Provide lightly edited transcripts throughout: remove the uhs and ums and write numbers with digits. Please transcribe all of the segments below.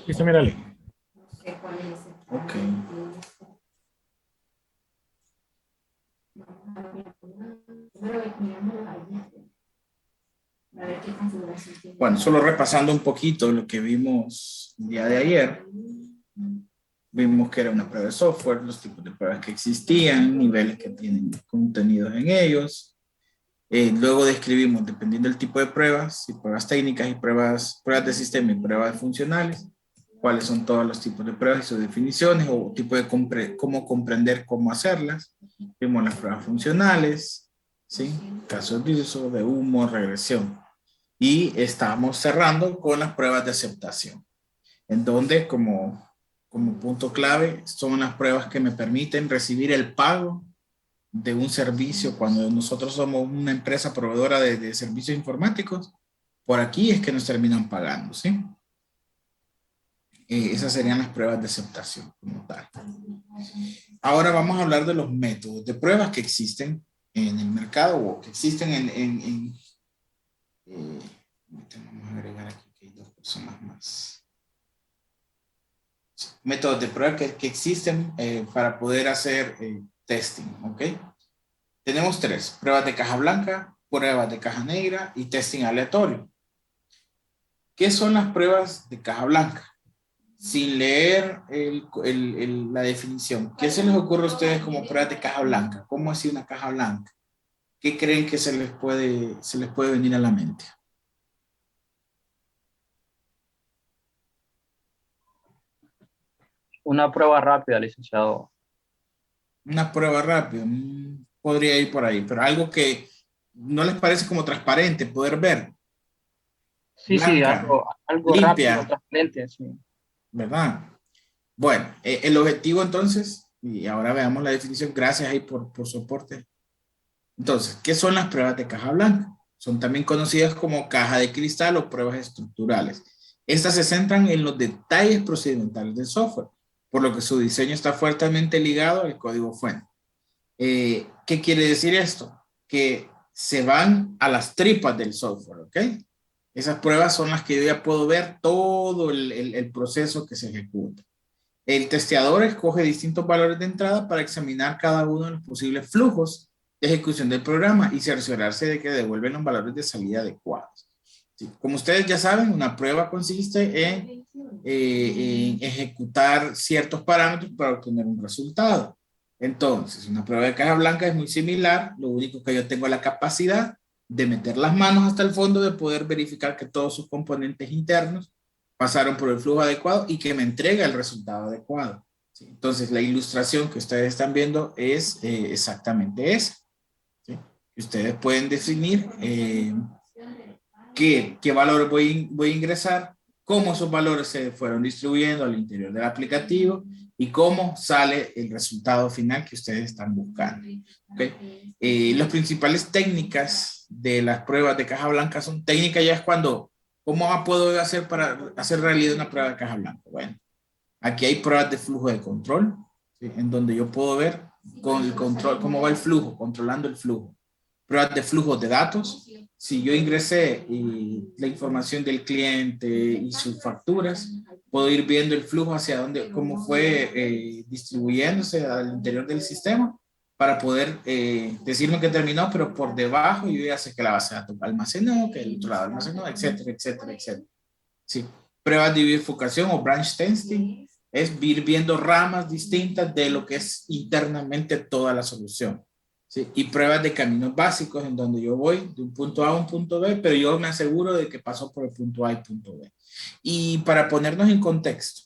Listo, mírale. Ok. Bueno, solo repasando un poquito lo que vimos el día de ayer. Vimos que era una prueba de software, los tipos de pruebas que existían, niveles que tienen contenidos en ellos. Luego describimos, dependiendo del tipo de pruebas, y pruebas técnicas y pruebas de sistema y pruebas funcionales, cuáles son todos los tipos de pruebas y sus definiciones o tipo de cómo comprender cómo hacerlas. Vimos las pruebas funcionales, ¿sí? Casos de uso, de humo, regresión. Y estamos cerrando con las pruebas de aceptación, en donde como punto clave son las pruebas que me permiten recibir el pago de un servicio cuando nosotros somos una empresa proveedora de servicios informáticos. Por aquí es que nos terminan pagando, ¿sí? Esas serían las pruebas de aceptación como tal. Ahora vamos a hablar de los métodos de pruebas que existen en el mercado o que existen vamos a agregar aquí que hay dos personas más. Métodos de prueba que existen para poder hacer testing, ¿ok? Tenemos tres: pruebas de caja blanca, pruebas de caja negra y testing aleatorio. ¿Qué son las pruebas de caja blanca? Sin leer la definición, ¿qué se les ocurre a ustedes como pruebas de caja blanca? ¿Cómo es una caja blanca? ¿Qué creen que se les puede venir a la mente? Una prueba rápida, licenciado. Una prueba rápida, podría ir por ahí, pero algo que no les parece como transparente, poder ver, Sí, blanca, algo rápido, limpia, transparente, sí. ¿verdad? Bueno, el objetivo entonces, y ahora veamos la definición, gracias ahí por soporte. Entonces, ¿qué son las pruebas de caja blanca? Son también conocidas como caja de cristal o pruebas estructurales. Estas se centran en los detalles procedimentales del software, por lo que su diseño está fuertemente ligado al código fuente. ¿Qué quiere decir esto? Que se van a las tripas del software, ¿ok? Esas pruebas son las que yo ya puedo ver todo el proceso que se ejecuta. El testeador escoge distintos valores de entrada para examinar cada uno de los posibles flujos de ejecución del programa y cerciorarse de que devuelven los valores de salida adecuados. ¿Sí? Como ustedes ya saben, una prueba consiste en ejecutar ciertos parámetros para obtener un resultado. Entonces, una prueba de caja blanca es muy similar, lo único que yo tengo es la capacidad de meter las manos hasta el fondo, de poder verificar que todos sus componentes internos pasaron por el flujo adecuado y que me entrega el resultado adecuado. ¿Sí? Entonces, la ilustración que ustedes están viendo es exactamente esa. ¿Sí? Ustedes pueden definir qué valores voy a ingresar, cómo esos valores se fueron distribuyendo al interior del aplicativo y cómo sale el resultado final que ustedes están buscando. ¿Okay? Las principales técnicas de las pruebas de caja blanca son técnicas ya es cuando, ¿cómo puedo hacer para hacer realidad una prueba de caja blanca? Bueno, aquí hay pruebas de flujo de control, ¿sí? En donde yo puedo ver con el control cómo va el flujo, controlando el flujo. Pruebas de flujo de datos. Si yo ingresé la información del cliente y sus facturas, puedo ir viendo el flujo hacia dónde, cómo fue distribuyéndose al interior del sistema para poder decirme que terminó, pero por debajo yo ya sé que la base de datos almacenó, que el otro lado almacenó, etcétera, etcétera, etcétera. Sí. Pruebas de bifurcación o branch testing es ir viendo ramas distintas de lo que es internamente toda la solución. ¿Sí? Y pruebas de caminos básicos en donde yo voy de un punto A a un punto B, pero yo me aseguro de que pasó por el punto A y punto B. Y para ponernos en contexto,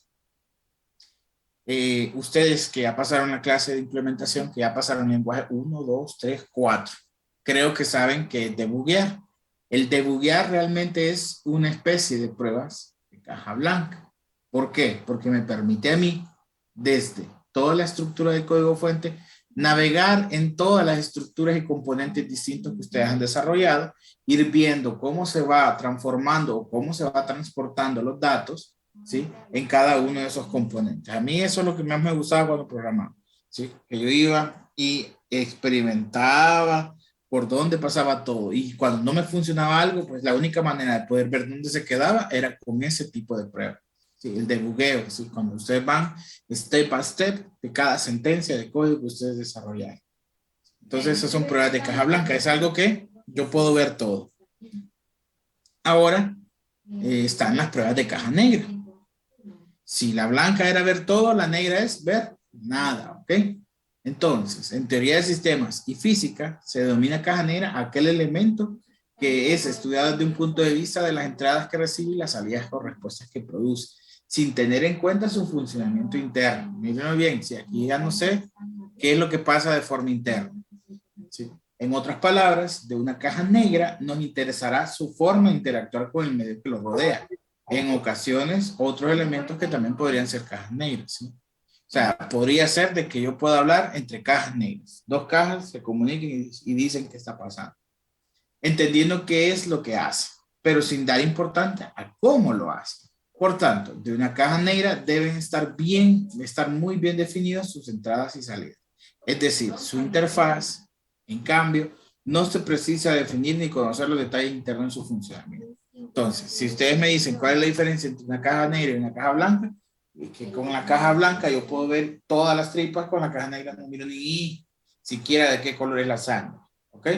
ustedes que ya pasaron la clase de implementación, que ya pasaron lenguaje 1, 2, 3, 4, creo que saben que es debuguear. El debuguear realmente es una especie de pruebas de caja blanca. ¿Por qué? Porque me permite a mí, desde toda la estructura del código fuente, navegar en todas las estructuras y componentes distintos que ustedes han desarrollado, ir viendo cómo se va transformando o cómo se va transportando los datos, ¿sí? En cada uno de esos componentes. A mí eso es lo que más me gustaba cuando programaba, ¿sí? Que yo iba y experimentaba, por dónde pasaba todo. Y cuando no me funcionaba algo, pues la única manera de poder ver dónde se quedaba era con ese tipo de prueba. Sí, el debugueo, ¿sí? Cuando ustedes van step by step de cada sentencia de código que ustedes desarrollaron. Entonces, esas son pruebas de caja blanca. Es algo que yo puedo ver todo. Ahora están las pruebas de caja negra. Si la blanca era ver todo, la negra es ver nada, ¿ok? Entonces, en teoría de sistemas y física, se denomina caja negra aquel elemento que es estudiado desde un punto de vista de las entradas que recibe y las salidas o respuestas que produce, sin tener en cuenta su funcionamiento interno. Miren bien, si aquí ya no sé qué es lo que pasa de forma interna. ¿Sí? En otras palabras, de una caja negra nos interesará su forma de interactuar con el medio que lo rodea. En ocasiones, otros elementos que también podrían ser cajas negras. ¿Sí? O sea, podría ser de que yo pueda hablar entre cajas negras. Dos cajas se comuniquen y dicen qué está pasando. Entendiendo qué es lo que hace, pero sin dar importancia a cómo lo hace. Por tanto, de una caja negra deben estar muy bien definidas sus entradas y salidas. Es decir, su interfaz, en cambio, no se precisa definir ni conocer los detalles internos en su funcionamiento. Entonces, si ustedes me dicen cuál es la diferencia entre una caja negra y una caja blanca, y que con la caja blanca yo puedo ver todas las tripas, con la caja negra no miro ni siquiera de qué color es la sangre. ¿Ok?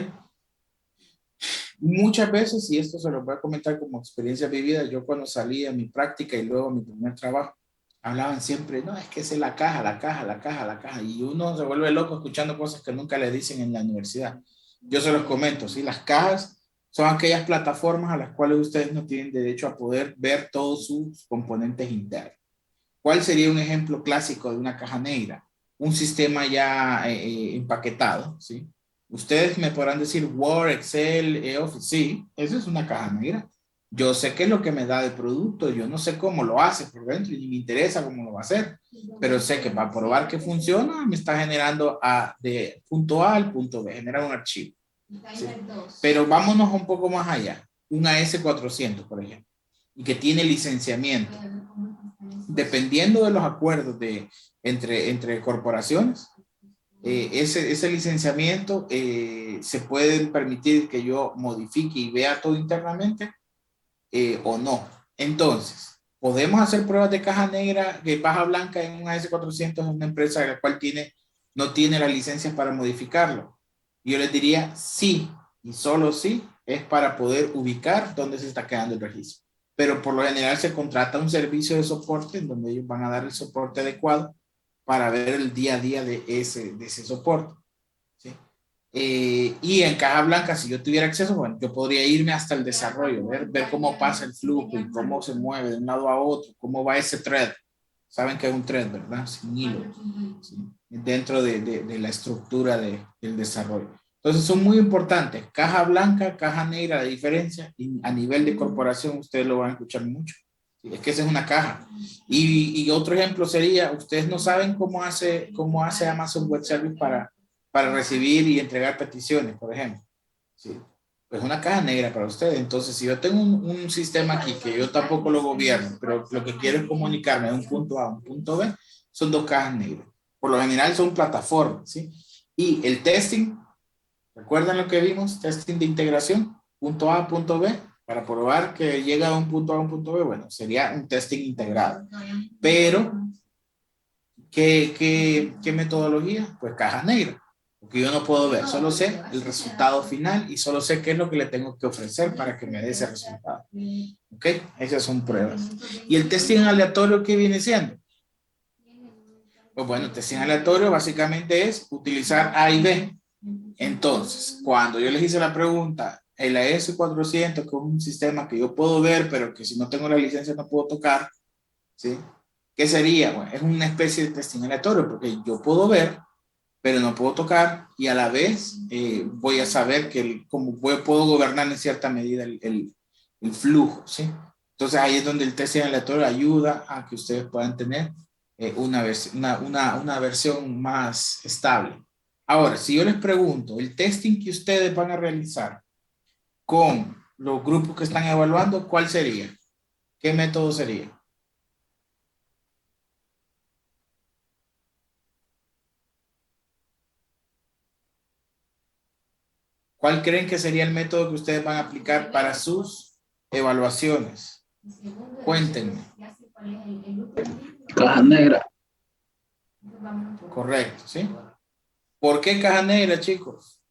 Muchas veces, y esto se lo voy a comentar como experiencia vivida, yo cuando salí a mi práctica y luego a mi primer trabajo, hablaban siempre, no, es que es la caja, la caja, la caja, la caja, y uno se vuelve loco escuchando cosas que nunca le dicen en la universidad. Yo se los comento, ¿sí? Las cajas son aquellas plataformas a las cuales ustedes no tienen derecho a poder ver todos sus componentes internos. ¿Cuál sería un ejemplo clásico de una caja negra? Un sistema ya empaquetado, ¿sí? Ustedes me podrán decir Word, Excel, Office, sí, eso es una caja negra. Yo sé qué es lo que me da de producto, yo no sé cómo lo hace por dentro y ni me interesa cómo lo va a hacer, pero sé que para probar que funciona me está generando de punto A al punto B, genera un archivo. ¿Sí? Pero vámonos un poco más allá, una S400, por ejemplo, y que tiene licenciamiento dependiendo de los acuerdos entre corporaciones, ese licenciamiento se puede permitir que yo modifique y vea todo internamente o no. Entonces, podemos hacer pruebas de caja negra, de caja blanca en un AS400 en una empresa la cual no tiene las licencias para modificarlo. Yo les diría sí, y solo sí, es para poder ubicar dónde se está quedando el registro. Pero por lo general se contrata un servicio de soporte en donde ellos van a dar el soporte adecuado para ver el día a día de ese soporte. ¿Sí? Y en caja blanca, si yo tuviera acceso, bueno, yo podría irme hasta el desarrollo, ver cómo pasa el flujo y cómo se mueve de un lado a otro, cómo va ese thread. Saben que es un thread, ¿verdad? Sin hilo, ¿sí? Dentro de la estructura del desarrollo. Entonces son muy importantes. Caja blanca, caja negra, la diferencia. Y a nivel de corporación, ustedes lo van a escuchar mucho. ¿Sí? Es que esa es una caja. Y otro ejemplo sería, ustedes no saben cómo hace Amazon Web Service para recibir y entregar peticiones, por ejemplo. ¿Sí? Pues una caja negra para ustedes. Entonces, si yo tengo un sistema aquí que yo tampoco lo gobierno, pero lo que quiero es comunicarme de un punto A a un punto B, son dos cajas negras. Por lo general son plataformas, ¿sí? Y el testing, ¿recuerdan lo que vimos? Testing de integración, punto A, punto B, para probar que llega a un punto A a un punto B. Bueno, sería un testing integrado. Pero, ¿qué metodología? Pues cajas negras. Porque yo no puedo ver, solo sé el resultado final y solo sé qué es lo que le tengo que ofrecer para que me dé ese resultado. ¿Ok? Esas son pruebas. ¿Y el testing aleatorio qué viene siendo? Pues bueno, el testing aleatorio básicamente es utilizar A y B. Entonces, cuando yo les hice la pregunta, el AS400, que es un sistema que yo puedo ver, pero que si no tengo la licencia no puedo tocar, ¿sí? ¿Qué sería? Bueno, es una especie de testing aleatorio, porque yo puedo ver, pero no puedo tocar y a la vez voy a saber puedo gobernar en cierta medida el flujo, ¿sí? Entonces ahí es donde el testing aleatorio ayuda a que ustedes puedan tener una versión más estable. Ahora, si yo les pregunto, el testing que ustedes van a realizar con los grupos que están evaluando, ¿cuál sería? ¿Qué método sería? ¿Cuál creen que sería el método que ustedes van a aplicar para sus evaluaciones? Cuéntenme. Caja negra. Correcto, ¿sí? ¿Por qué caja negra, chicos?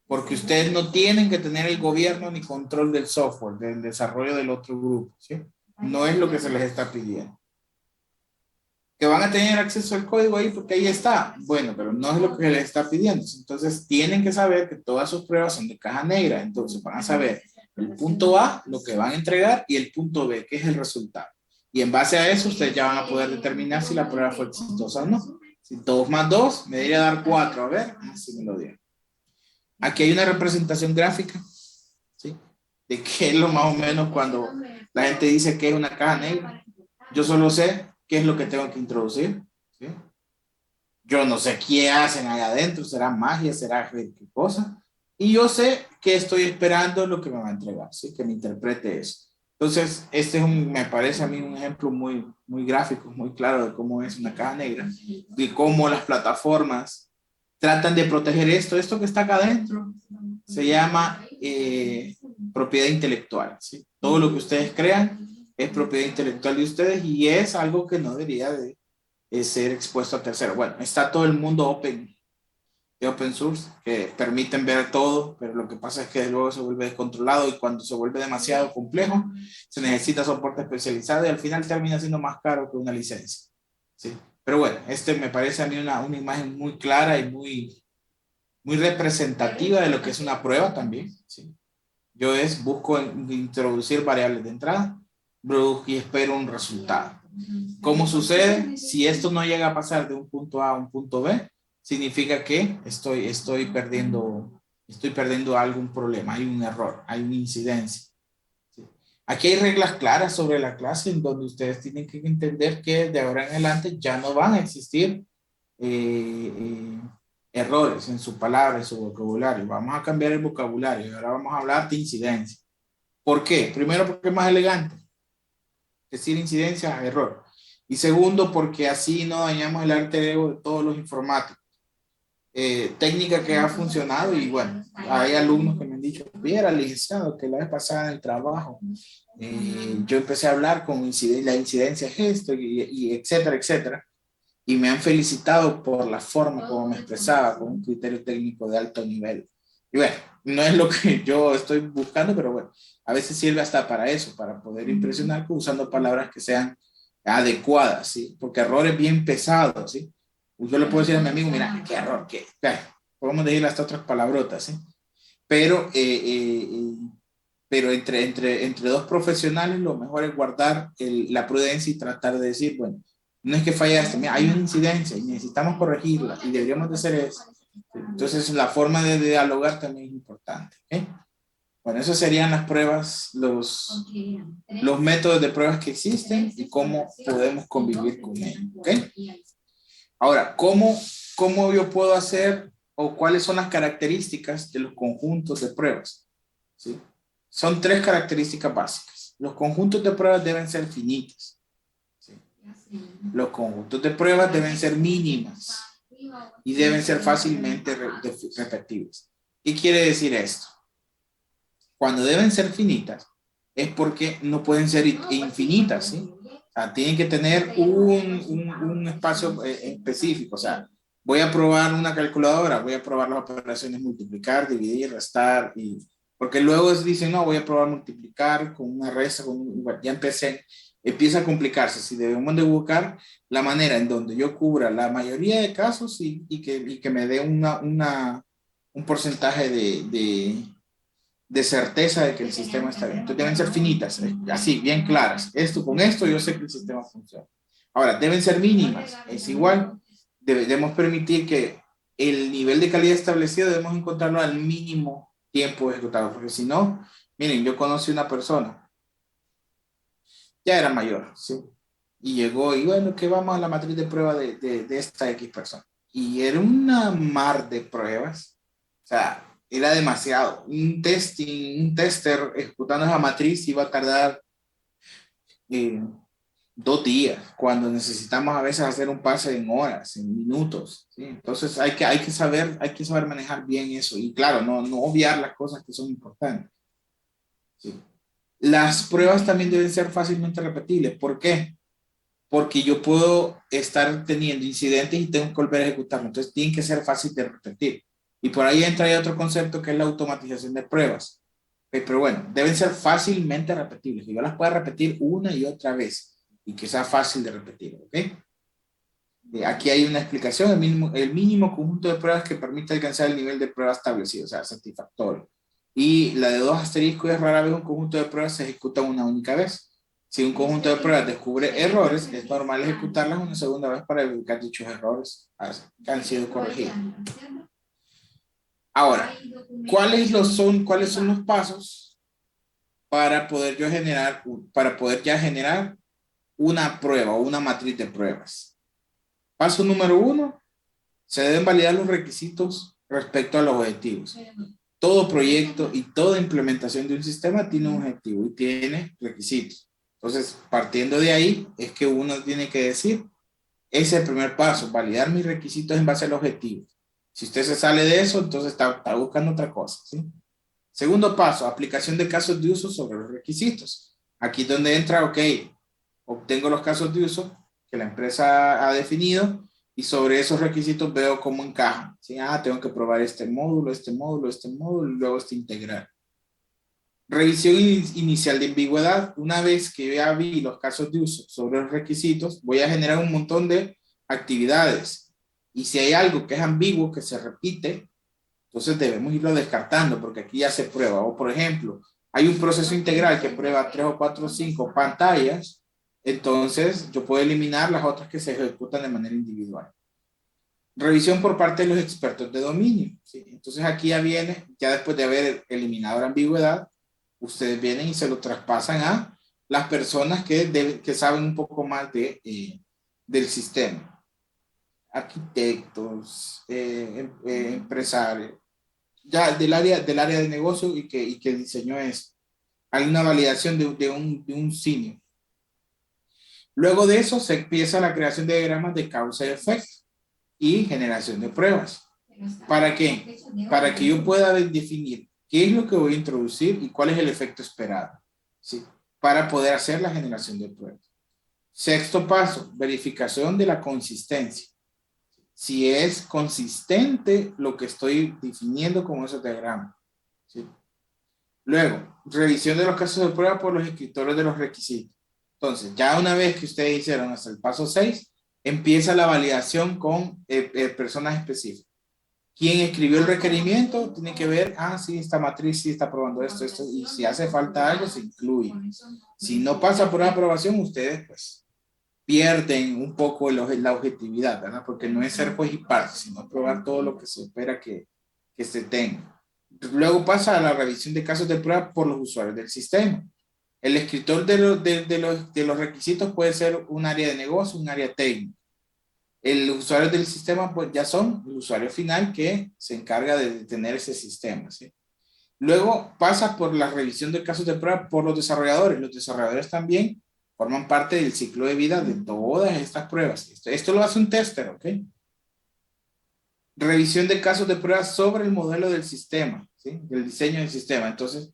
Porque ustedes no tienen que tener el gobierno ni control del software, del desarrollo del otro grupo, ¿sí? No es lo que se les está pidiendo. Que van a tener acceso al código ahí porque ahí está. Bueno, pero no es lo que se les está pidiendo. Entonces tienen que saber que todas sus pruebas son de caja negra. Entonces van a saber el punto A, lo que van a entregar, y el punto B, que es el resultado. Y en base a eso, ustedes ya van a poder determinar si la prueba fue exitosa o no. Si 2 más 2, me debería dar 4. A ver, así me lo dieron. Aquí hay una representación gráfica, ¿sí? De qué es lo más o menos cuando la gente dice que es una caja negra. Yo solo sé qué es lo que tengo que introducir, ¿sí? Yo no sé qué hacen allá adentro, será magia, será qué cosa. Y yo sé que estoy esperando lo que me va a entregar, ¿sí? Que me interprete eso. Entonces, este es me parece a mí un ejemplo muy, muy gráfico, muy claro de cómo es una caja negra, de cómo las plataformas tratan de proteger esto. Esto que está acá adentro se llama propiedad intelectual, ¿sí? Todo lo que ustedes crean es propiedad intelectual de ustedes y es algo que no debería de ser expuesto a terceros. Bueno, está todo el mundo de open source que permiten ver todo, pero lo que pasa es que luego se vuelve descontrolado y cuando se vuelve demasiado complejo se necesita soporte especializado y al final termina siendo más caro que una licencia, ¿sí? Pero bueno, este me parece a mí una imagen muy clara y muy representativa de lo que es una prueba también, ¿sí? Yo busco introducir variables de entrada y espero un resultado. ¿Cómo sucede? Si esto no llega a pasar de un punto A a un punto B, significa que estoy perdiendo algún problema, hay un error, hay una incidencia, ¿sí? Aquí hay reglas claras sobre la clase en donde ustedes tienen que entender que de ahora en adelante ya no van a existir eh, errores en su palabra, en su vocabulario. Vamos a cambiar el vocabulario. Ahora vamos a hablar de incidencia. ¿Por qué? Primero, porque es más elegante. Decir incidencia, error. Y segundo, porque así no dañamos el arte ego de todos los informáticos. Técnica que ha funcionado y bueno, hay alumnos que me han dicho, era licenciado, que la vez pasada en el trabajo, yo empecé a hablar con la incidencia es esto y etcétera, etcétera. Y me han felicitado por la forma como me expresaba, con un criterio técnico de alto nivel. Y bueno, no es lo que yo estoy buscando, pero bueno, a veces sirve hasta para eso, para poder impresionar usando palabras que sean adecuadas, ¿sí? Porque errores bien pesados, ¿sí? Yo le puedo decir a mi amigo, mira, qué error, qué. Podemos decirle hasta otras palabrotas, ¿sí? Pero, pero entre dos profesionales lo mejor es guardar la prudencia y tratar de decir, bueno, no es que fallaste, mira, hay una incidencia y necesitamos corregirla y deberíamos de hacer eso. Entonces la forma de dialogar también es importante, ¿okay? Bueno, esas serían las pruebas, los métodos de pruebas que existen y cómo podemos convivir con ellos, ¿ok? Ahora, ¿cómo yo puedo hacer o cuáles son las características de los conjuntos de pruebas? ¿Sí? Son 3 características básicas. Los conjuntos de pruebas deben ser finitos, ¿sí? Los conjuntos de pruebas deben ser mínimas y deben ser fácilmente repetibles. ¿Qué quiere decir esto? Cuando deben ser finitas es porque no pueden ser infinitas, ¿sí? O sea, tienen que tener un espacio específico. O sea, voy a probar una calculadora, voy a probar las operaciones multiplicar, dividir, restar, porque luego dicen, no, voy a probar multiplicar con una resta, ya empieza a complicarse. Si debemos de buscar la manera en donde yo cubra la mayoría de casos y que me dé un porcentaje de certeza de que el sistema está bien. Entonces deben ser finitas, así, bien claras. Esto con esto yo sé que el sistema funciona. Ahora, deben ser mínimas, es igual. Debemos permitir que el nivel de calidad establecido debemos encontrarlo al mínimo tiempo ejecutado, porque si no, miren, yo conocí una persona, ya era mayor, ¿sí? Y llegó, y bueno, que vamos a la matriz de prueba de esta X persona. Y era una mar de pruebas, o sea, era demasiado. Un tester ejecutando esa matriz iba a tardar 2 días, cuando necesitamos a veces hacer un pase en horas, en minutos, ¿sí? Entonces hay que saber manejar bien eso y claro, no obviar las cosas que son importantes, ¿sí? Las pruebas también deben ser fácilmente repetibles. ¿Por qué? Porque yo puedo estar teniendo incidentes y tengo que volver a ejecutarlo. Entonces, tienen que ser fáciles de repetir. Y por ahí entra ya otro concepto que es la automatización de pruebas. Pero bueno, deben ser fácilmente repetibles. Que yo las pueda repetir una y otra vez y que sea fácil de repetir. ¿Ok? Aquí hay una explicación. El mínimo conjunto de pruebas que permite alcanzar el nivel de prueba establecido, o sea, satisfactorio. Y la de 2 asteriscos es rara vez un conjunto de pruebas se ejecuta una única vez. Si un conjunto de pruebas descubre errores, es normal ejecutarlas una segunda vez para verificar dichos errores que han sido corregidos. Ahora, ¿cuáles son los pasos para poder ya generar una prueba o una matriz de pruebas? Paso número 1, se deben validar los requisitos respecto a los objetivos. Todo proyecto y toda implementación de un sistema tiene un objetivo y tiene requisitos. Entonces, partiendo de ahí, es que uno tiene que decir, ese es el primer paso, validar mis requisitos en base al objetivo. Si usted se sale de eso, entonces está buscando otra cosa, ¿sí? Segundo paso, aplicación de casos de uso sobre los requisitos. Aquí es donde entra, ok, obtengo los casos de uso que la empresa ha definido y sobre esos requisitos veo cómo encajan. ¿Sí? Tengo que probar este módulo, y luego este integral. Revisión inicial de ambigüedad. Una vez que ya vi los casos de uso sobre los requisitos, voy a generar un montón de actividades. Y si hay algo que es ambiguo, que se repite, entonces debemos irlo descartando porque aquí ya se prueba. O por ejemplo, hay un proceso integral que prueba 3 o 4 o 5 pantallas, entonces yo puedo eliminar las otras que se ejecutan de manera individual. Revisión por parte de los expertos de dominio, ¿sí? Entonces aquí ya viene, ya después de haber eliminado la ambigüedad, ustedes vienen y se lo traspasan a las personas que saben un poco más del sistema. Arquitectos, empresarios, ya del área de negocio y que diseñó esto. Hay una validación de un senior. Luego de eso se empieza la creación de diagramas de causa y efecto y generación de pruebas. ¿Para qué? Para que yo pueda definir qué es lo que voy a introducir y cuál es el efecto esperado, ¿sí? Para poder hacer la generación de pruebas. Sexto paso, verificación de la consistencia. Si es consistente lo que estoy definiendo con esos diagramas, ¿sí? Luego, revisión de los casos de prueba por los escritores de los requisitos. Entonces, ya una vez que ustedes hicieron hasta el paso 6, empieza la validación con personas específicas. Quien escribió el requerimiento tiene que ver, sí, esta matriz sí está probando esto, y si hace falta algo, se incluye. Si no pasa por una aprobación, ustedes pues pierden un poco la objetividad, ¿verdad? Porque no es ser juez y parte, sino probar todo lo que se espera que se tenga. Luego pasa a la revisión de casos de prueba por los usuarios del sistema. El escritor de los requisitos puede ser un área de negocio, un área técnica. El usuario del sistema pues ya son el usuario final que se encarga de tener ese sistema, ¿sí? Luego pasa por la revisión de casos de prueba por los desarrolladores. Los desarrolladores también forman parte del ciclo de vida de todas estas pruebas. Esto lo hace un tester, ¿ok? Revisión de casos de prueba sobre el modelo del sistema, ¿sí? Del diseño del sistema. Entonces,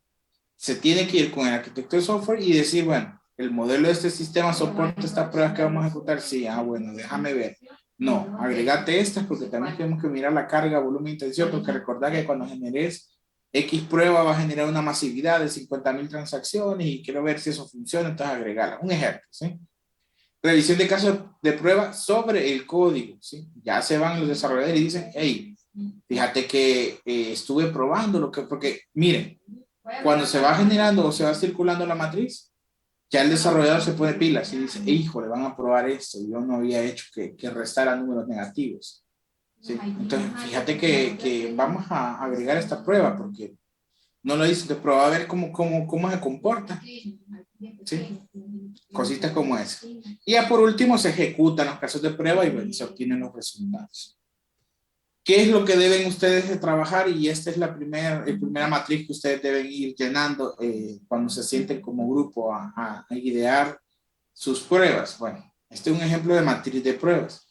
se tiene que ir con el arquitecto de software y decir, bueno, el modelo de este sistema soporta estas pruebas que vamos a ejecutar. Sí, bueno, déjame ver. No, agregate estas porque también tenemos que mirar la carga, volumen y tensión, porque recordad que cuando generes X prueba va a generar una masividad de 50,000 transacciones y quiero ver si eso funciona, entonces agregarla. Un ejemplo, ¿sí? Revisión de casos de prueba sobre el código, ¿sí? Ya se van los desarrolladores y dicen, hey, fíjate que estuve probando porque miren, cuando se va generando o se va circulando la matriz, ya el desarrollador se pone pilas y dice, hijo, le van a probar esto, yo no había hecho que restara números negativos. ¿Sí? Entonces, fíjate que vamos a agregar esta prueba porque no lo dice, te prueba a ver cómo se comporta. ¿Sí? Cositas como esa. Y ya por último se ejecutan los casos de prueba y se obtienen los resultados. ¿Qué es lo que deben ustedes de trabajar? Y esta es la primera matriz que ustedes deben ir llenando cuando se sienten como grupo a idear sus pruebas. Bueno, este es un ejemplo de matriz de pruebas.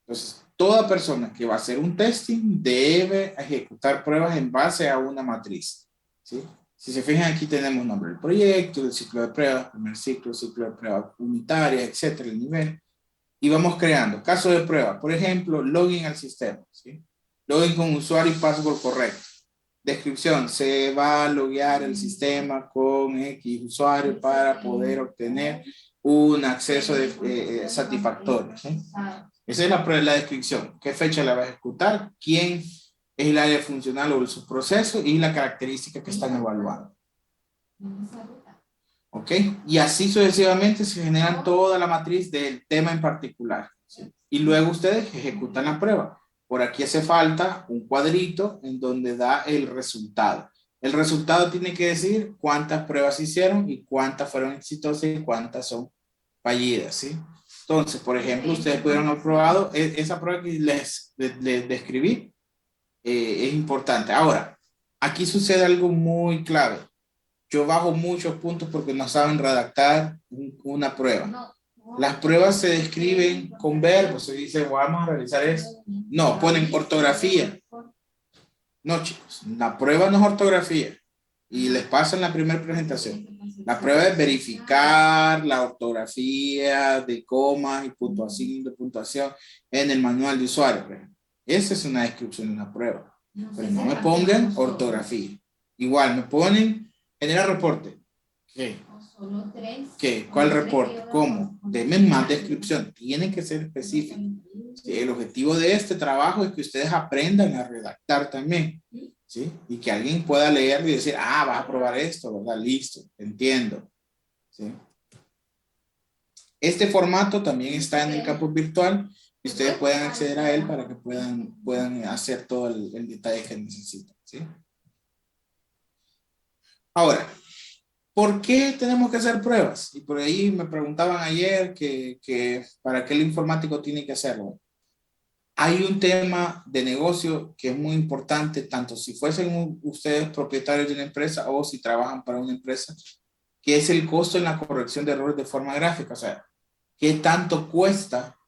Entonces, toda persona que va a hacer un testing debe ejecutar pruebas en base a una matriz, ¿sí? Si se fijan, aquí tenemos nombre del proyecto, el ciclo de pruebas, primer ciclo de pruebas unitarias, etcétera, el nivel. Y vamos creando caso de prueba. Por ejemplo, login al sistema, ¿sí? Login con usuario y password correcto. Descripción, se va a loguear el sistema con X usuario para poder obtener un acceso satisfactorio, ¿sí? Esa es la descripción. ¿Qué fecha la va a ejecutar? ¿Quién es el área funcional o el subproceso? Y la característica que están evaluando. ¿Ok? Y así sucesivamente se generan toda la matriz del tema en particular, ¿sí? Y luego ustedes ejecutan la prueba. Por aquí hace falta un cuadrito en donde da el resultado. El resultado tiene que decir cuántas pruebas hicieron y cuántas fueron exitosas y cuántas son fallidas, ¿sí? Entonces, por ejemplo, ustedes pudieron haber probado esa prueba que les describí, es importante. Ahora, aquí sucede algo muy clave. Yo bajo muchos puntos porque no saben redactar una prueba. Las pruebas se describen con verbos, se dice, vamos a realizar eso. No, ponen ortografía. No, chicos, la prueba no es ortografía. Y les pasa en la primera presentación. La prueba es verificar la ortografía de comas y puntuación en el manual de usuario. Esa es una descripción de una prueba. Pero no me pongan ortografía. Igual me ponen generar reporte. ¿Qué? ¿Qué? ¿Cuál reporte? ¿Cómo? Denme más descripción. Tiene que ser específico. Sí, el objetivo de este trabajo es que ustedes aprendan a redactar también, ¿sí? Y que alguien pueda leer y decir, ah, vas a probar esto, ¿verdad? Listo, entiendo, ¿sí? Este formato también está en el campus virtual y ustedes puedan acceder a él para que puedan hacer todo el detalle que necesitan, ¿sí? Ahora, ¿por qué tenemos que hacer pruebas? Y por ahí me preguntaban ayer que para qué el informático tiene que hacerlo. Hay un tema de negocio que es muy importante, tanto si fuesen ustedes propietarios de una empresa o si trabajan para una empresa, que es el costo en la corrección de errores de forma gráfica. O sea, ¿qué tanto cuesta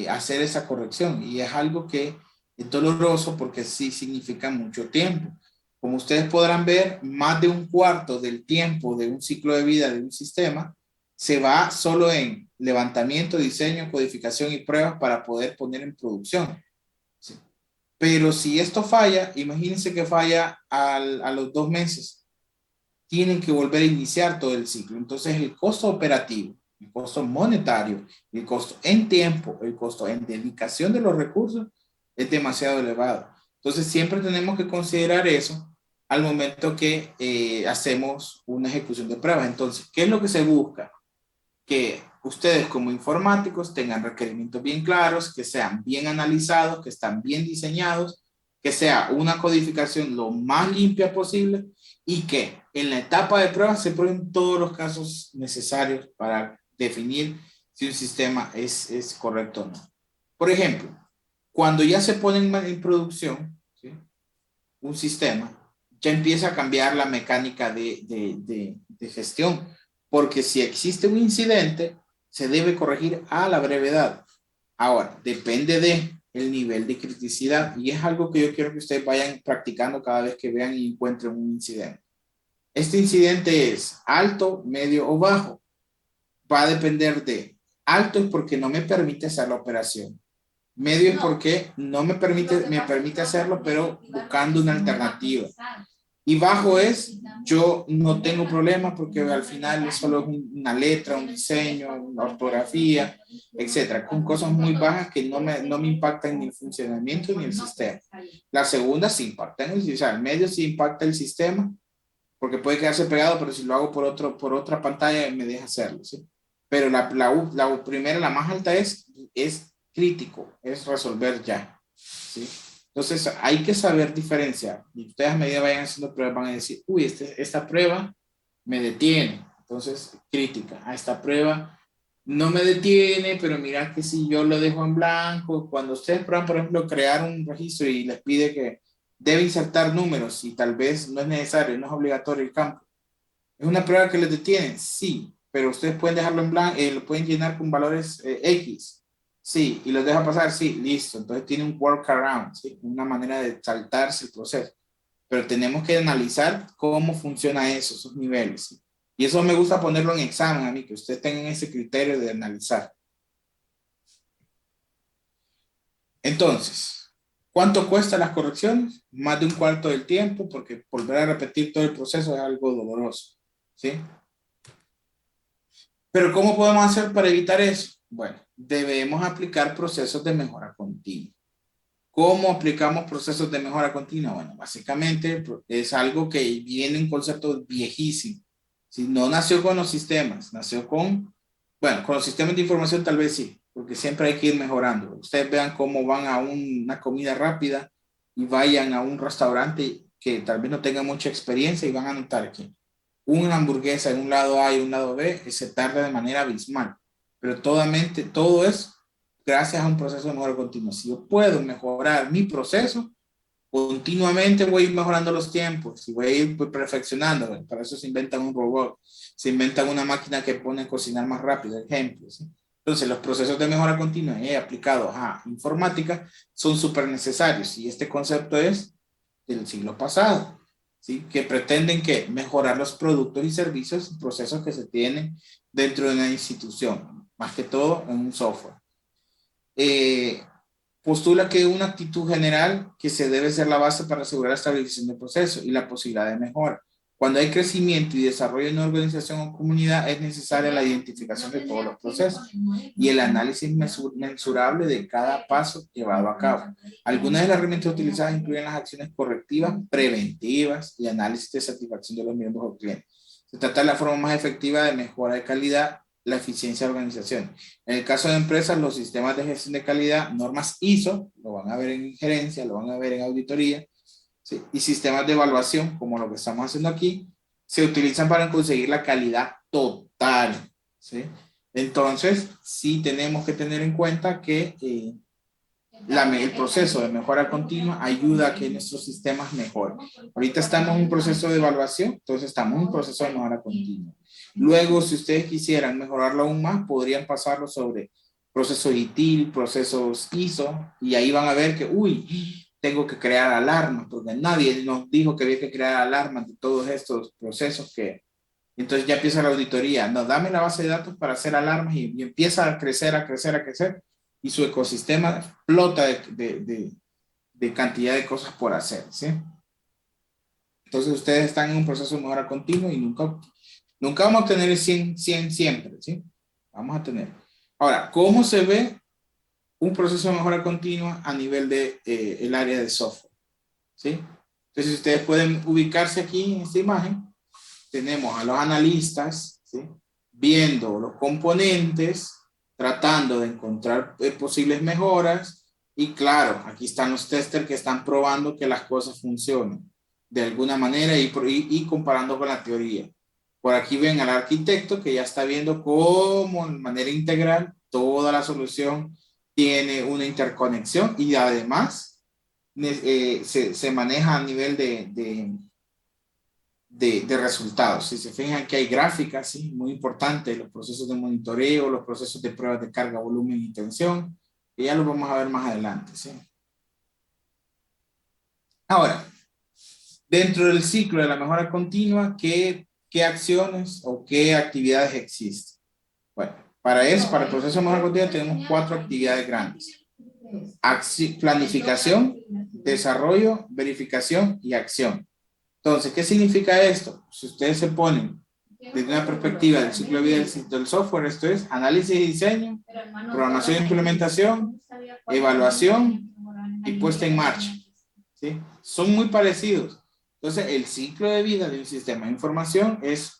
hacer esa corrección? Y es algo que es doloroso porque sí significa mucho tiempo. Como ustedes podrán ver, más de un cuarto del tiempo de un ciclo de vida de un sistema se va solo en levantamiento, diseño, codificación y pruebas para poder poner en producción. ¿Sí? Pero si esto falla, imagínense que falla a los 2 meses. Tienen que volver a iniciar todo el ciclo. Entonces el costo operativo, el costo monetario, el costo en tiempo, el costo en dedicación de los recursos es demasiado elevado. Entonces siempre tenemos que considerar eso al momento que hacemos una ejecución de pruebas. Entonces, ¿qué es lo que se busca? Que ustedes como informáticos tengan requerimientos bien claros, que sean bien analizados, que están bien diseñados, que sea una codificación lo más limpia posible y que en la etapa de prueba se prueben todos los casos necesarios para definir si un sistema es correcto o no. Por ejemplo, cuando ya se pone en producción, ¿sí?, un sistema, ya empieza a cambiar la mecánica de gestión, porque si existe un incidente, se debe corregir a la brevedad. Ahora, depende de el nivel de criticidad y es algo que yo quiero que ustedes vayan practicando cada vez que vean y encuentren un incidente. Este incidente es alto, medio o bajo. Va a depender de alto es porque no me permite hacer la operación. Medio es porque no me permite hacerlo, pero buscando una alternativa. Y bajo es, yo no tengo problema porque al final solo es una letra, un diseño, una ortografía, etcétera, con cosas muy bajas que no me impactan ni el funcionamiento ni el sistema. La segunda sí impacta en o sea, el medio sí impacta el sistema porque puede quedarse pegado, pero si lo hago por otra pantalla me deja hacerlo, ¿sí? Pero la primera, la más alta es crítico, es resolver ya, ¿sí? Entonces hay que saber diferenciar. Y ustedes a medida que vayan haciendo pruebas van a decir, uy, esta prueba me detiene. Entonces, crítica. A esta prueba no me detiene, pero mira que si yo lo dejo en blanco, cuando ustedes prueban, por ejemplo, crear un registro y les pide que debe insertar números y tal vez no es necesario, no es obligatorio el campo. ¿Es una prueba que les detiene? Sí. pero ustedes pueden dejarlo en blanco, lo pueden llenar con valores X. Sí, y los deja pasar, sí, listo. Entonces tiene un workaround, ¿sí? Una manera de saltarse el proceso. Pero tenemos que analizar cómo funciona eso, esos niveles, ¿sí? Y eso me gusta ponerlo en examen a mí, que ustedes tengan ese criterio de analizar. Entonces, ¿cuánto cuesta las correcciones? Más de un cuarto del tiempo, porque volver a repetir todo el proceso es algo doloroso, ¿sí? Pero ¿cómo podemos hacer para evitar eso? Bueno, debemos aplicar procesos de mejora continua. ¿Cómo aplicamos procesos de mejora continua? Bueno, básicamente es algo que viene un concepto viejísimo. Si no nació con los sistemas, nació con, bueno, con los sistemas de información tal vez sí, porque siempre hay que ir mejorando. Ustedes vean cómo van a una comida rápida y vayan a un restaurante que tal vez no tenga mucha experiencia y van a notar que una hamburguesa en un lado A y un lado B se tarda de manera abismal, pero todo es gracias a un proceso de mejora continua. Si yo puedo mejorar mi proceso, continuamente voy a ir mejorando los tiempos y voy a ir perfeccionando. Para eso se inventan un robot, se inventan una máquina que pone a cocinar más rápido, ejemplos, ¿sí? Entonces, los procesos de mejora continua aplicados a informática son súper necesarios y este concepto es del siglo pasado, ¿sí? Que pretenden que mejorar los productos y servicios y procesos que se tienen dentro de una institución, más que todo en un software. Eh, Postula que una actitud general que se debe ser la base para asegurar la estabilización del proceso y la posibilidad de mejora. Cuando hay crecimiento y desarrollo en una organización o comunidad, es necesaria la identificación de todos los procesos y el análisis mensurable de cada paso llevado a cabo. Algunas de las herramientas utilizadas incluyen las acciones correctivas, preventivas y análisis de satisfacción de los miembros o clientes. Se trata de la forma más efectiva de mejora de calidad, la eficiencia de organización. En el caso de empresas, los sistemas de gestión de calidad, normas ISO, lo van a ver en gerencia, lo van a ver en auditoría, ¿sí? Y sistemas de evaluación, como lo que estamos haciendo aquí, se utilizan para conseguir la calidad total, ¿sí? Entonces, sí tenemos que tener en cuenta que el proceso de mejora continua ayuda a que nuestros sistemas mejoren. Ahorita estamos en un proceso de evaluación, entonces estamos en un proceso de mejora continua. Luego, si ustedes quisieran mejorarlo aún más, podrían pasarlo sobre procesos ITIL, procesos ISO, y ahí van a ver que, uy, tengo que crear alarmas, porque nadie nos dijo que había que crear alarmas de todos estos procesos que... Entonces ya empieza la auditoría. No, dame la base de datos para hacer alarmas y empieza a crecer, a crecer, a crecer. Y su ecosistema explota de cantidad de cosas por hacer, ¿sí? Entonces ustedes están en un proceso de mejora continua y nunca vamos a tener el 100 siempre, ¿sí? Vamos a tener. Ahora, ¿cómo se ve un proceso de mejora continua a nivel de el área de software? ¿Sí? Entonces ustedes pueden ubicarse aquí en esta imagen. Tenemos a los analistas, ¿sí? Viendo los componentes, tratando de encontrar posibles mejoras y claro, aquí están los testers que están probando que las cosas funcionan de alguna manera y comparando con la teoría. Por aquí ven al arquitecto que ya está viendo cómo de manera integral toda la solución tiene una interconexión y además se maneja a nivel de resultados. Si se fijan que hay gráficas, ¿sí? Muy importantes, los procesos de monitoreo, los procesos de pruebas de carga, volumen y tensión, que ya los vamos a ver más adelante, ¿sí? Ahora, dentro del ciclo de la mejora continua, ¿qué acciones o qué actividades existen? Bueno, para el proceso de mejora continua tenemos 4 actividades grandes. Planificación, desarrollo, verificación y acción. Entonces, ¿qué significa esto? Si ustedes se ponen desde una perspectiva del ciclo de vida del software, esto es análisis y diseño, programación e implementación, evaluación y puesta en marcha, ¿sí? Son muy parecidos. Entonces, el ciclo de vida de un sistema de información es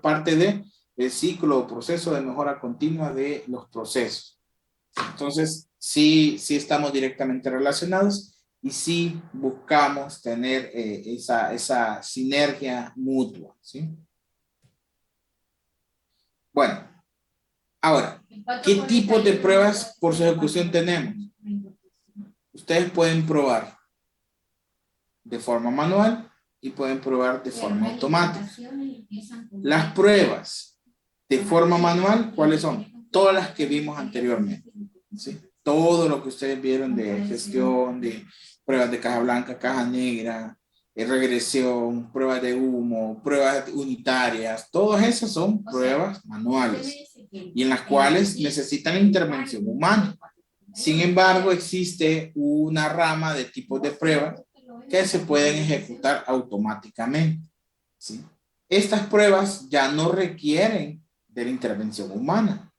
parte del ciclo o proceso de mejora continua de los procesos. Entonces, sí estamos directamente relacionados y sí buscamos tener esa sinergia mutua, ¿sí? Bueno, ahora, ¿qué tipo de pruebas por su ejecución tenemos? Ustedes pueden probar de forma manual y pueden probar de forma automática. Las pruebas de forma manual, ¿cuáles son? Todas las que vimos anteriormente, ¿sí? Todo lo que ustedes vieron de gestión, de pruebas de caja blanca, caja negra, regresión, pruebas de humo, pruebas unitarias, todas esas son pruebas manuales y en las cuales necesitan intervención humana. Sin embargo, existe una rama de tipos de pruebas que se pueden ejecutar automáticamente, ¿sí? Estas pruebas ya no requieren de la intervención humana.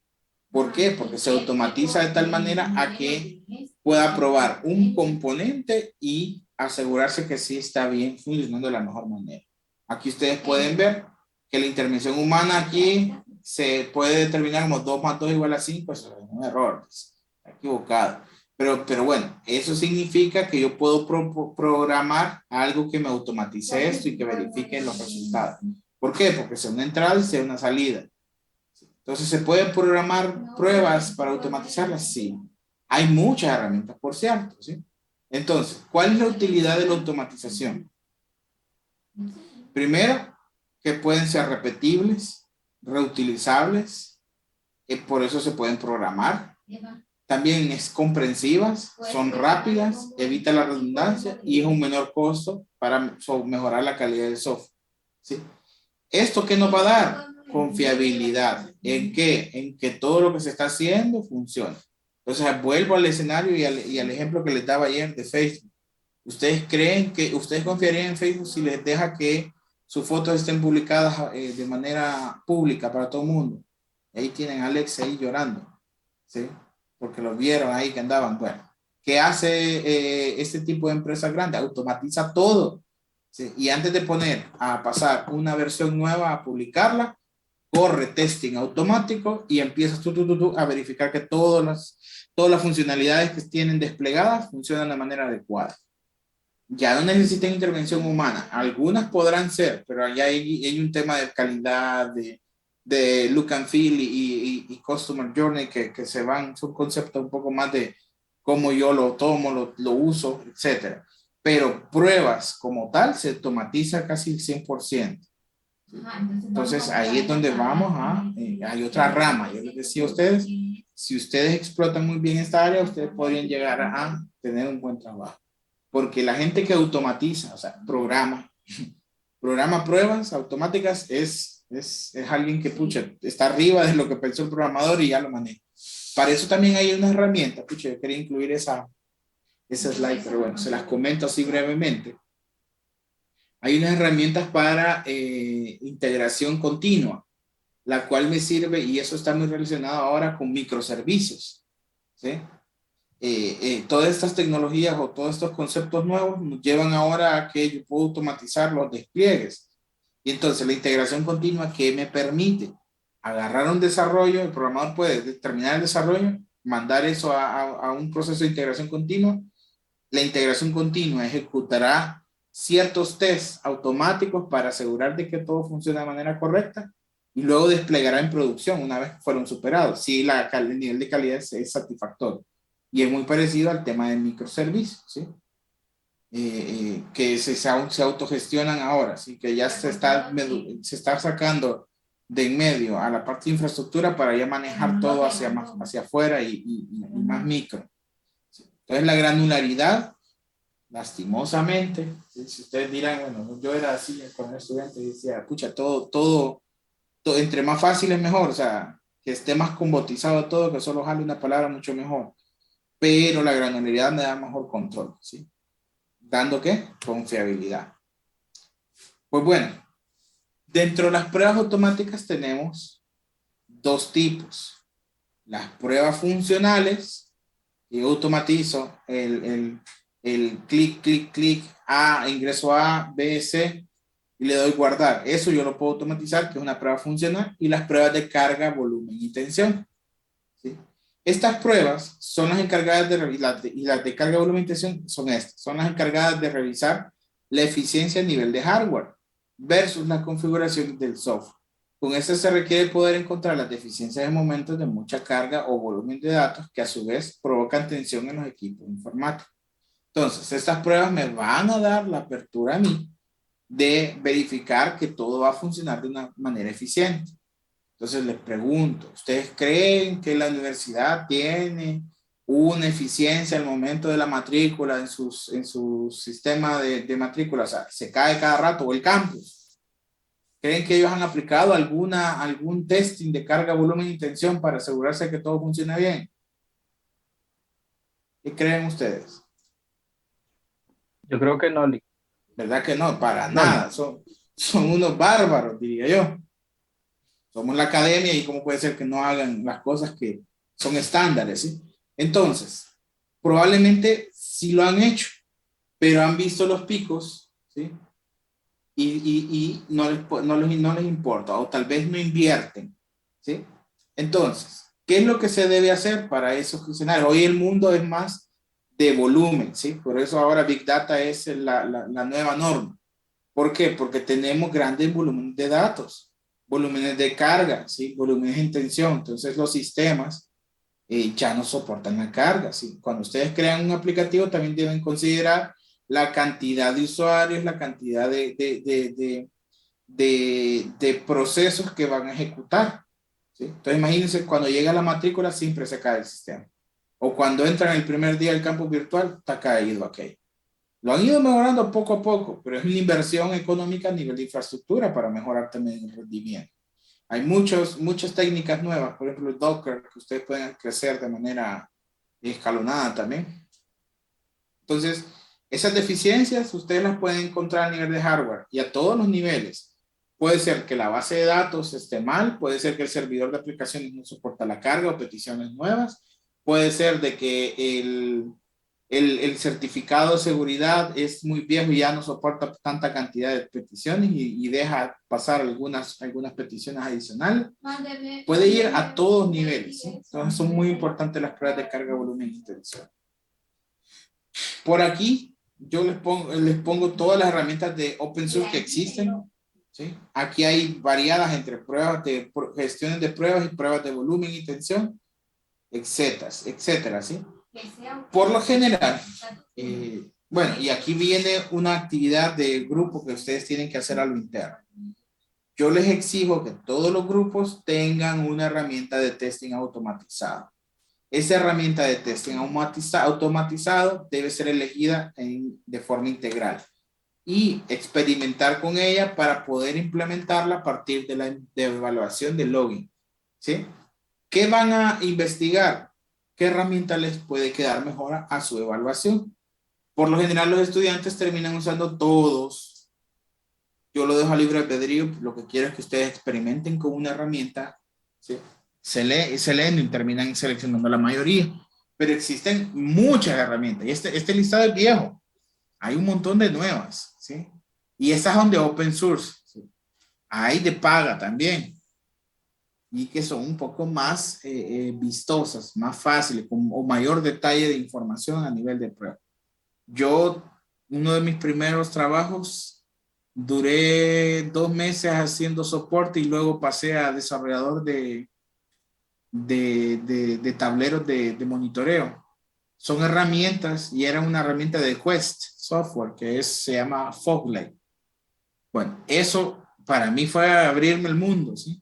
¿Por qué? Porque se automatiza de tal manera a que pueda probar un componente y asegurarse que sí está bien funcionando de la mejor manera. Aquí ustedes pueden ver que la intervención humana aquí se puede determinar como 2 más 2 igual a 5, eso es un error, está equivocado. Pero bueno, eso significa que yo puedo programar algo que me automatice esto y que verifique los resultados. ¿Por qué? Porque sea una entrada y sea una salida. Entonces, ¿se pueden programar pruebas para automatizarlas? Sí. Hay muchas herramientas, por cierto, ¿sí? Entonces, ¿cuál es la utilidad de la automatización? Primero, que pueden ser repetibles, reutilizables, por eso se pueden programar. También es comprensivas, son rápidas, evita la redundancia y es un menor costo para mejorar la calidad del software, ¿sí? ¿Esto qué nos va a dar? Confiabilidad. ¿En qué? En que todo lo que se está haciendo funcione. Entonces, vuelvo al escenario y al ejemplo que les daba ayer de Facebook. ¿Ustedes creen que ustedes confiarían en Facebook si les deja que sus fotos estén publicadas de manera pública para todo el mundo? Ahí tienen a Alex ahí llorando, ¿sí? Porque lo vieron ahí que andaban. Bueno, ¿qué hace este tipo de empresa grande? Automatiza todo. ¿Sí? Y antes de poner a pasar una versión nueva a publicarla, corre testing automático y empiezas a verificar que todas las funcionalidades que tienen desplegadas funcionan de manera adecuada. Ya no necesitan intervención humana. Algunas podrán ser, pero allá hay un tema de calidad, de look and feel y customer journey que se van, son conceptos un poco más de cómo yo lo tomo, lo uso, etcétera. Pero pruebas como tal se automatiza casi el 100%. Entonces ahí es donde vamos hay otra rama. Yo les decía a ustedes, si ustedes explotan muy bien esta área, ustedes podrían llegar a tener un buen trabajo. Porque la gente que automatiza, o sea, programa pruebas automáticas es alguien que, pucha, está arriba de lo que pensó el programador y ya lo maneja. Para eso también hay una herramienta, pucha, yo quería incluir esa slide, pero bueno, se las comento así brevemente. Hay unas herramientas para integración continua, la cual me sirve, y eso está muy relacionado ahora con microservicios, ¿sí? Todas estas tecnologías o todos estos conceptos nuevos nos llevan ahora a que yo puedo automatizar los despliegues. Y entonces la integración continua que me permite agarrar un desarrollo, el programador puede determinar el desarrollo, mandar eso a un proceso de integración continua. La integración continua ejecutará ciertos tests automáticos para asegurar de que todo funciona de manera correcta y luego desplegará en producción una vez que fueron superados, si el nivel de calidad es satisfactorio. Y es muy parecido al tema de microservicios, ¿sí? Que se autogestionan ahora, ¿sí? Que ya se está sacando de en medio a la parte de infraestructura para ya manejar todo hacia afuera y más micro. ¿Sí? Entonces la granularidad, lastimosamente, si ustedes dirán, bueno, yo era así cuando era estudiante y decía, pucha, todo, entre más fácil es mejor, o sea, que esté más combotizado todo, que solo jale una palabra mucho mejor, pero la granularidad me da mejor control, ¿sí? ¿Dando qué? Confiabilidad. Pues bueno, dentro de las pruebas automáticas tenemos dos tipos. Las pruebas funcionales, y automatizo el clic, clic, clic, ingreso A, B, C, y le doy guardar. Eso yo lo puedo automatizar, que es una prueba funcional, y las pruebas de carga, volumen y tensión. ¿Sí? Estas pruebas son las encargadas de revisar, y las de carga, volumen y tensión son estas, son las encargadas de revisar la eficiencia a nivel de hardware versus la configuración del software. Con esto se requiere poder encontrar las deficiencias de momentos de mucha carga o volumen de datos que a su vez provocan tensión en los equipos informáticos. Entonces, estas pruebas me van a dar la apertura a mí de verificar que todo va a funcionar de una manera eficiente. Entonces les pregunto, ¿ustedes creen que la universidad tiene una eficiencia al momento de la matrícula en su sistema de matrícula? O sea, se cae cada rato, o el campus. ¿Creen que ellos han aplicado algún testing de carga, volumen y tensión para asegurarse de que todo funcione bien? ¿Qué creen ustedes? Yo creo que no, ¿Verdad que no? Para no, nada. Son unos bárbaros, diría yo. Somos la academia y cómo puede ser que no hagan las cosas que son estándares, ¿sí? Entonces, probablemente sí lo han hecho, pero han visto los picos, ¿sí? Y no les importa, o tal vez no invierten, ¿sí? Entonces, ¿qué es lo que se debe hacer para esos escenarios? Hoy el mundo es más de volumen, ¿sí? Por eso ahora Big Data es la nueva norma. ¿Por qué? Porque tenemos grandes volúmenes de datos, volúmenes de carga, ¿sí? Volúmenes en tensión. Entonces los sistemas ya no soportan la carga, ¿sí? Cuando ustedes crean un aplicativo también deben considerar la cantidad de usuarios, la cantidad de procesos que van a ejecutar, ¿sí? Entonces imagínense, cuando llega la matrícula siempre se cae el sistema. O cuando entran el primer día al campus virtual, está caído aquello. Lo han ido mejorando poco a poco, pero es una inversión económica a nivel de infraestructura para mejorar también el rendimiento. Hay muchas técnicas nuevas, por ejemplo el Docker, que ustedes pueden crecer de manera escalonada también. Entonces, esas deficiencias ustedes las pueden encontrar a nivel de hardware y a todos los niveles. Puede ser que la base de datos esté mal, puede ser que el servidor de aplicaciones no soporta la carga o peticiones nuevas, puede ser de que el certificado de seguridad es muy viejo y ya no soporta tanta cantidad de peticiones y deja pasar algunas peticiones adicionales. Puede ir a todos niveles, ¿sí? Entonces son muy importantes las pruebas de carga, volumen y tensión. Por aquí yo les pongo todas las herramientas de open source que existen, ¿sí? Aquí hay variadas entre pruebas de gestiones de pruebas y pruebas de volumen y tensión, etcétera, etcétera, ¿sí? Por lo general, bueno, y aquí viene una actividad de grupo que ustedes tienen que hacer a lo interno. Yo les exijo que todos los grupos tengan una herramienta de testing automatizado. Esa herramienta de testing automatizado debe ser elegida de forma integral y experimentar con ella para poder implementarla a partir de la evaluación de login, ¿sí? ¿Qué van a investigar? ¿Qué herramienta les puede quedar mejor a su evaluación? Por lo general, los estudiantes terminan usando todos. Yo lo dejo a libre albedrío. Lo que quiero es que ustedes experimenten con una herramienta, ¿sí? Se leen y terminan seleccionando la mayoría. Pero existen muchas herramientas. Y este listado es viejo. Hay un montón de nuevas, ¿sí? Y estas son de open source, ¿sí? Hay de paga también. Y que son un poco más vistosas, más fáciles, o mayor detalle de información a nivel de prueba. Yo, uno de mis primeros trabajos, duré 2 meses haciendo soporte y luego pasé a desarrollador de tableros de monitoreo. Son herramientas y era una herramienta de Quest Software se llama Foglight. Bueno, eso para mí fue abrirme el mundo, ¿sí?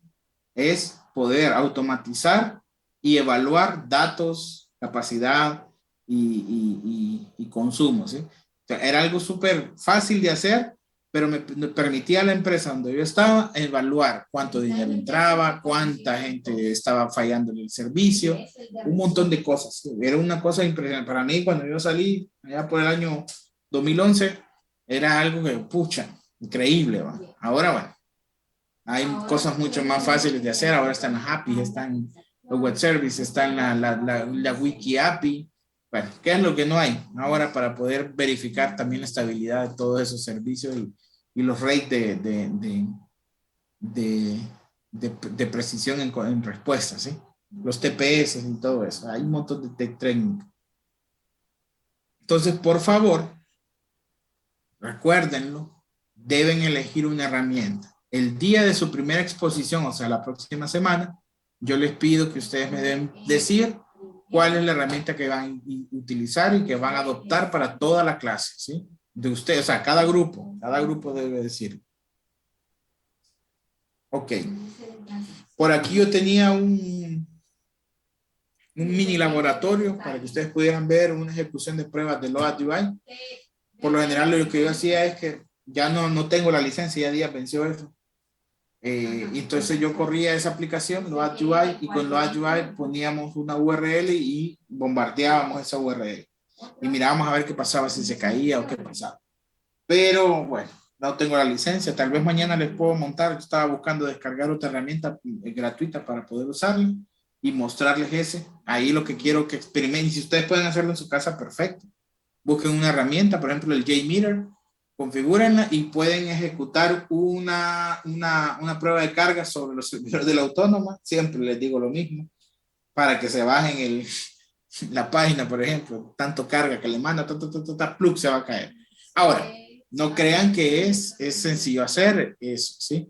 Es poder automatizar y evaluar datos, capacidad y consumo, ¿sí? O sea, era algo súper fácil de hacer, pero me permitía a la empresa donde yo estaba evaluar cuánto dinero entraba, cuánta gente estaba fallando en el servicio, un montón de cosas. ¿Sí? Era una cosa impresionante. Para mí, cuando yo salí allá por el año 2011, era algo que, pucha, increíble, ¿va? Ahora, bueno, hay cosas mucho más fáciles de hacer. Ahora están las APIs, están los web services, están la wiki API. Bueno, ¿qué es lo que no hay ahora para poder verificar también la estabilidad de todos esos servicios y los rates de, de precisión en respuesta, ¿sí? Los TPS y todo eso. Hay un montón de técnicas. Entonces, por favor, recuérdenlo, deben elegir una herramienta. El día de su primera exposición, o sea, la próxima semana, yo les pido que ustedes me deben decir cuál es la herramienta que van a utilizar y que van a adoptar para toda la clase, ¿sí? De ustedes, o sea, cada grupo debe decir. Ok. Por aquí yo tenía un mini laboratorio para que ustedes pudieran ver una ejecución de pruebas de Load UI. Por lo general lo que yo hacía es que ya no tengo la licencia, ya día venció eso. Entonces yo corría esa aplicación, Load UI, y con Load UI poníamos una URL y bombardeábamos esa URL. Y mirábamos a ver qué pasaba, si se caía o qué pasaba. Pero bueno, no tengo la licencia. Tal vez mañana les puedo montar. Yo estaba buscando descargar otra herramienta gratuita para poder usarla y mostrarles ese. Ahí lo que quiero que experimenten. Si ustedes pueden hacerlo en su casa, perfecto. Busquen una herramienta, por ejemplo, el JMeter, configúrenla y pueden ejecutar una prueba de carga sobre los servidores de la autónoma. Siempre les digo lo mismo, para que se bajen la página, por ejemplo, tanto carga que le manda, plug, se va a caer. Ahora, no crean que es sencillo hacer eso, ¿sí?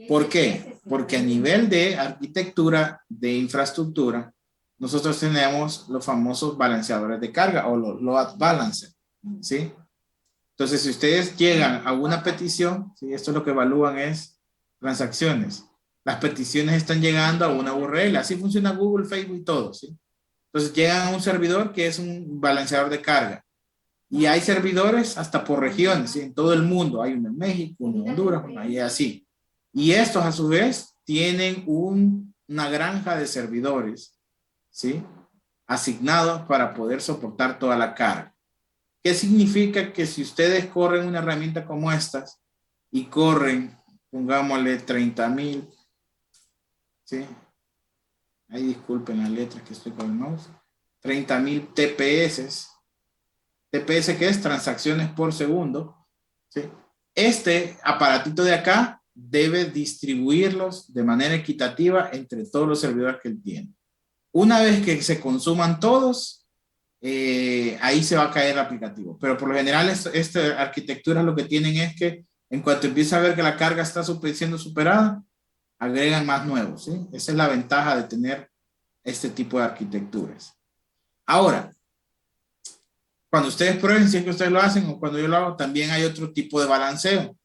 ¿Por qué? Porque a nivel de arquitectura, de infraestructura, nosotros tenemos los famosos balanceadores de carga o los load balancer, ¿sí? Entonces, si ustedes llegan a una petición, ¿sí? Esto es lo que evalúan es transacciones. Las peticiones están llegando a una URL, así funciona Google, Facebook y todo, ¿sí? Entonces llegan a un servidor que es un balanceador de carga. Y hay servidores hasta por regiones, ¿sí? En todo el mundo. Hay uno en México, uno en Honduras, uno ahí así. Y estos a su vez tienen una granja de servidores, ¿sí? Asignados para poder soportar toda la carga. ¿Qué significa? Que si ustedes corren una herramienta como estas y corren, pongámosle 30,000, ¿sí? Ahí disculpen las letras que estoy con el mouse. 30,000 TPS. TPS, que es transacciones por segundo, ¿sí? Este aparatito de acá debe distribuirlos de manera equitativa entre todos los servidores que él tiene. Una vez que se consuman todos, ahí se va a caer el aplicativo. Pero por lo general, esta arquitectura lo que tienen es que en cuanto empieza a ver que la carga está siendo superada, agregan más nuevos, ¿sí? Esa es la ventaja de tener este tipo de arquitecturas. Ahora, cuando ustedes prueben, si es que ustedes lo hacen o cuando yo lo hago, también hay otro tipo de balanceo.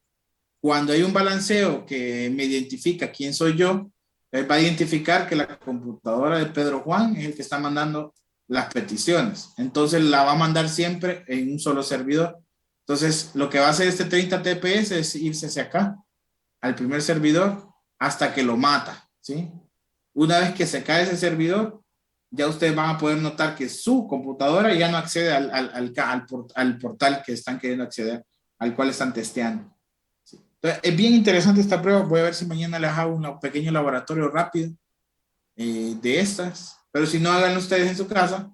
Cuando hay un balanceo que me identifica quién soy yo, él va a identificar que la computadora de Pedro Juan es el que está mandando las peticiones. Entonces la va a mandar siempre en un solo servidor. Entonces lo que va a hacer este 30 TPS es irse hacia acá, al primer servidor, hasta que lo mata, ¿sí? Una vez que se cae ese servidor, ya ustedes van a poder notar que su computadora ya no accede al portal que están queriendo acceder, al cual están testeando. ¿Sí? Entonces, es bien interesante esta prueba. Voy a ver si mañana les hago un pequeño laboratorio rápido de estas. Pero si no, háganlo ustedes en su casa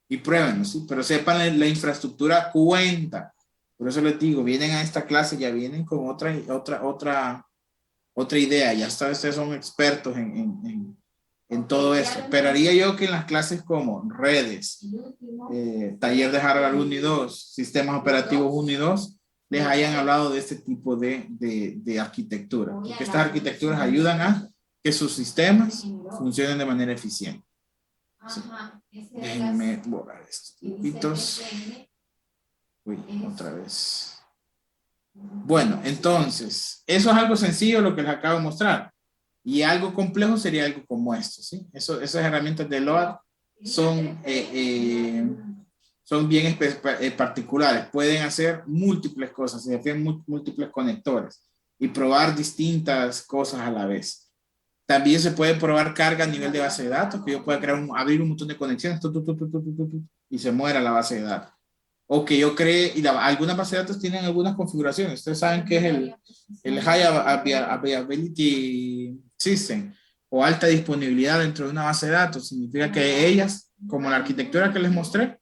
y pruébenlo, ¿sí? Pero sepan, la infraestructura cuenta. Por eso les digo, vienen a esta clase, ya vienen con otra idea. Ya ustedes son expertos en todo esto. Esperaría yo que en las clases como redes, taller de hardware 1 y 2, sistemas operativos 1 y 2, les hayan hablado de este tipo de arquitectura. Porque estas arquitecturas ayudan a que sus sistemas funcionen de manera eficiente. Sí. Déjenme borrar estos dibujitos. Uy, otra vez. Bueno, entonces, eso es algo sencillo lo que les acabo de mostrar. Y algo complejo sería algo como esto, ¿sí? Esas herramientas de LOAD son bien particulares. Pueden hacer múltiples cosas, se refieren múltiples conectores y probar distintas cosas a la vez. También se puede probar carga a nivel de base de datos, que yo pueda abrir un montón de conexiones y se muera la base de datos. O que yo cree, y algunas bases de datos tienen algunas configuraciones. Ustedes saben que es el High Availability System o alta disponibilidad dentro de una base de datos. Significa que ellas, como la arquitectura que les mostré,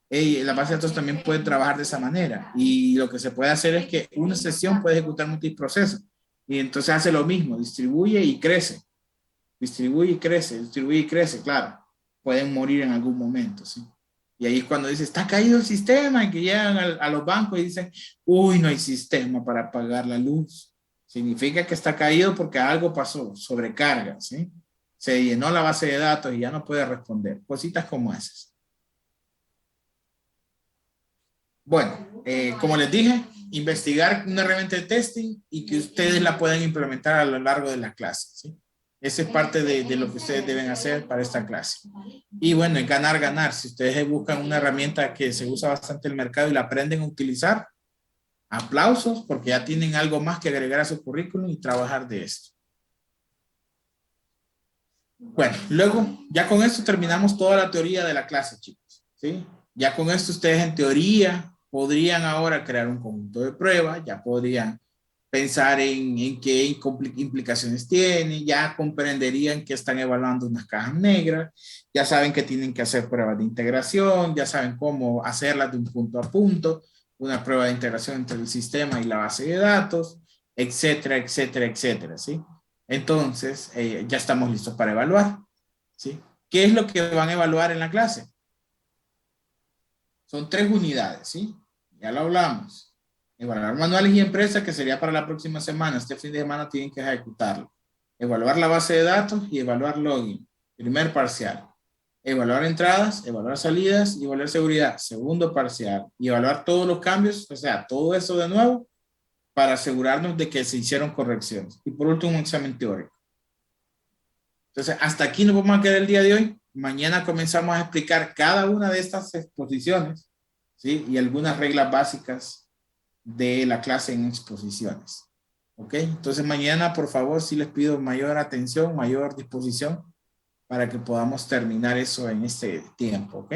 la base de datos también pueden trabajar de esa manera. Y lo que se puede hacer es que una sesión puede ejecutar multiprocesos. Y entonces hace lo mismo, distribuye y crece. Distribuye y crece, distribuye y crece, claro. Pueden morir en algún momento, ¿sí? Y ahí es cuando dice, está caído el sistema, y que llegan a los bancos y dicen, uy, no hay sistema para pagar la luz. Significa que está caído porque algo pasó, sobrecarga, ¿sí? Se llenó la base de datos y ya no puede responder. Cositas como esas. Bueno, como les dije, investigar una herramienta de testing y que ustedes la puedan implementar a lo largo de la clase, ¿sí? Esa es parte de lo que ustedes deben hacer para esta clase. Y bueno, es ganar, ganar. Si ustedes buscan una herramienta que se usa bastante en el mercado y la aprenden a utilizar, aplausos porque ya tienen algo más que agregar a su currículum y trabajar de esto. Bueno, luego, ya con esto terminamos toda la teoría de la clase, chicos. ¿Sí? Ya con esto ustedes en teoría podrían ahora crear un conjunto de pruebas, ya podrían pensar en qué implicaciones tiene, ya comprenderían que están evaluando unas cajas negras, ya saben que tienen que hacer pruebas de integración, ya saben cómo hacerlas de un punto a punto, una prueba de integración entre el sistema y la base de datos, etcétera, etcétera, etcétera, ¿sí? Entonces, ya estamos listos para evaluar, ¿sí? ¿Qué es lo que van a evaluar en la clase? Son 3 unidades, ¿sí? Ya lo hablamos. Evaluar manuales y empresas, que sería para la próxima semana. Este fin de semana tienen que ejecutarlo. Evaluar la base de datos y evaluar login. Primer parcial. Evaluar entradas, evaluar salidas y evaluar seguridad. Segundo parcial. Y evaluar todos los cambios, o sea, todo eso de nuevo para asegurarnos de que se hicieron correcciones. Y por último, un examen teórico. Entonces, hasta aquí nos vamos a quedar el día de hoy. Mañana comenzamos a explicar cada una de estas exposiciones, ¿sí? Y algunas reglas básicas de la clase en exposiciones. ¿Ok? Entonces, mañana, por favor, sí les pido mayor atención, mayor disposición para que podamos terminar eso en este tiempo. ¿Ok?